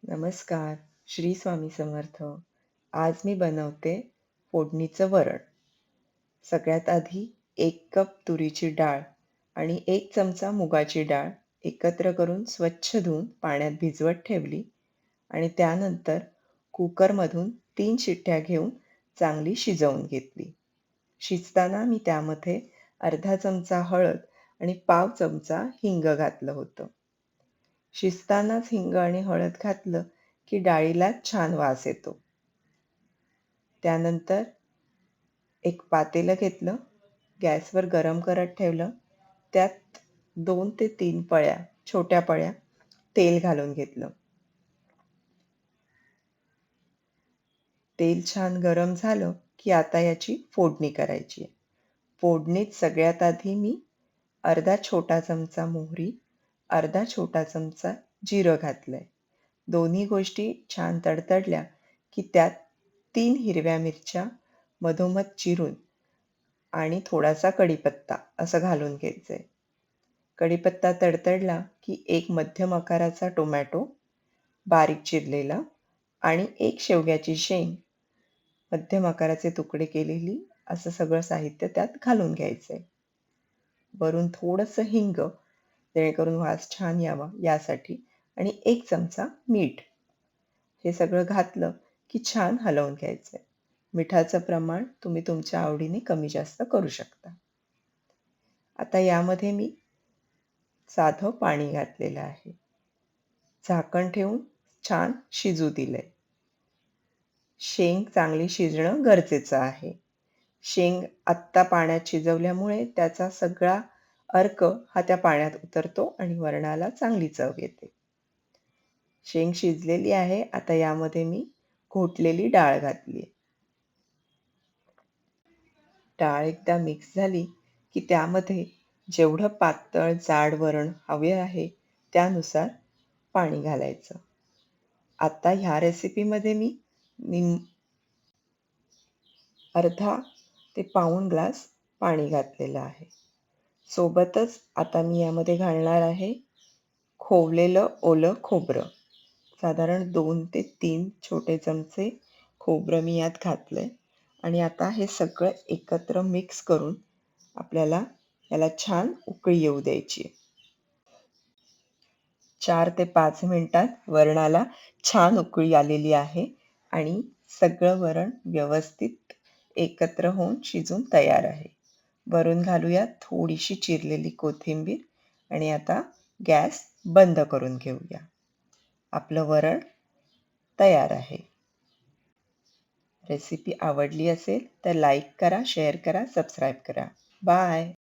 नमस्कार. श्री स्वामी समर्थ. आज मी बनवते फोडणीचं वरण. सगळ्यात आधी 1 कप तुरीची डाळ आणि 1 चमचा मुगाची डाळ एकत्र करून स्वच्छ धुवून पाण्यात भिजवत ठेवली आणि त्यानंतर कुकरमधून 3 शिट्ट्या घेऊन चांगली शिजवून घेतली. शिजताना मी त्यामध्ये अर्धा चमचा हळद आणि पाव चमचा हिंग घातलं होतं. शिजतानाच हिंग आणि हळद घातलं की डाळीला छान वास येतो. त्यानंतर एक पातेलं घेतलं, गॅसवर गरम करत ठेवलं. त्यात 2 ते 3 पळ्या, छोट्या पळ्या तेल घालून घेतलं. तेल छान गरम झालं की आता याची फोडणी करायची आहे. फोडणीत सगळ्यात आधी मी अर्धा छोटा चमचा मोहरी, अर्धा छोटा चमचा जिरं घातलंय. दोन्ही गोष्टी छान तडतडल्या की त्यात 3 हिरव्या मिरच्या मधोमध चिरून आणि थोडासा कढीपत्ता असं घालून घ्यायचंय. कढीपत्ता तडतडला की एक मध्यम आकाराचा टोमॅटो बारीक चिरलेला आणि 1 शेवग्याची शेंग मध्यम आकाराचे तुकडे केलेली असं सगळं साहित्य त्यात घालून घ्यायचंय. वरून थोडंसं हिंग जेणेकरून वास छान यावा यासाठी आणि 1 चमचा मीठ. हे सगळं घातलं की छान हलवून घ्यायचंय. मिठाचं प्रमाण तुम्ही तुमच्या आवडीने कमी जास्त करू शकता. आता यामध्ये मी साधं पाणी घातलेलं आहे. झाकण ठेवून छान शिजू दिलंय. शेंग चांगली शिजणं गरजेचं आहे. शेंग आत्ता पाण्यात शिजवल्यामुळे त्याचा सगळा अर्क हा त्या पाण्यात उतरतो आणि वरणाला चांगली चव येते. शेंग शिजलेली आहे. आता यामध्ये मी घोटलेली डाळ घातली. डाळ एकदा मिक्स झाली की त्यामध्ये जेवढं पातळ जाड वरण हवे आहे त्यानुसार पाणी घालायचं. आता ह्या रेसिपीमध्ये मी अर्धा ते पाऊण ग्लास पाणी घातलेलं आहे. सोबतच आता मी यामध्ये घालणार आहे खोवलेलं ओलं खोबरं. साधारण 2 ते 3 छोटे चमचे खोबरं मी यात घातलंय आणि आता हे सगळं एकत्र मिक्स करून आपल्याला याला छान उकळी येऊ द्यायची आहे. 4 ते 5 मिनिटात वरणाला छान उकळी आलेली आहे आणि सगळं वरण व्यवस्थित एकत्र होऊन शिजून तयार आहे. वरून घालूया थोडीशी चिरलेली कोथिंबीर आणि आता गॅस बंद करून घेऊया. आपलं वरण तयार आहे. रेसिपी आवडली असेल तर लाईक करा, शेअर करा, सबस्क्राईब करा. बाय.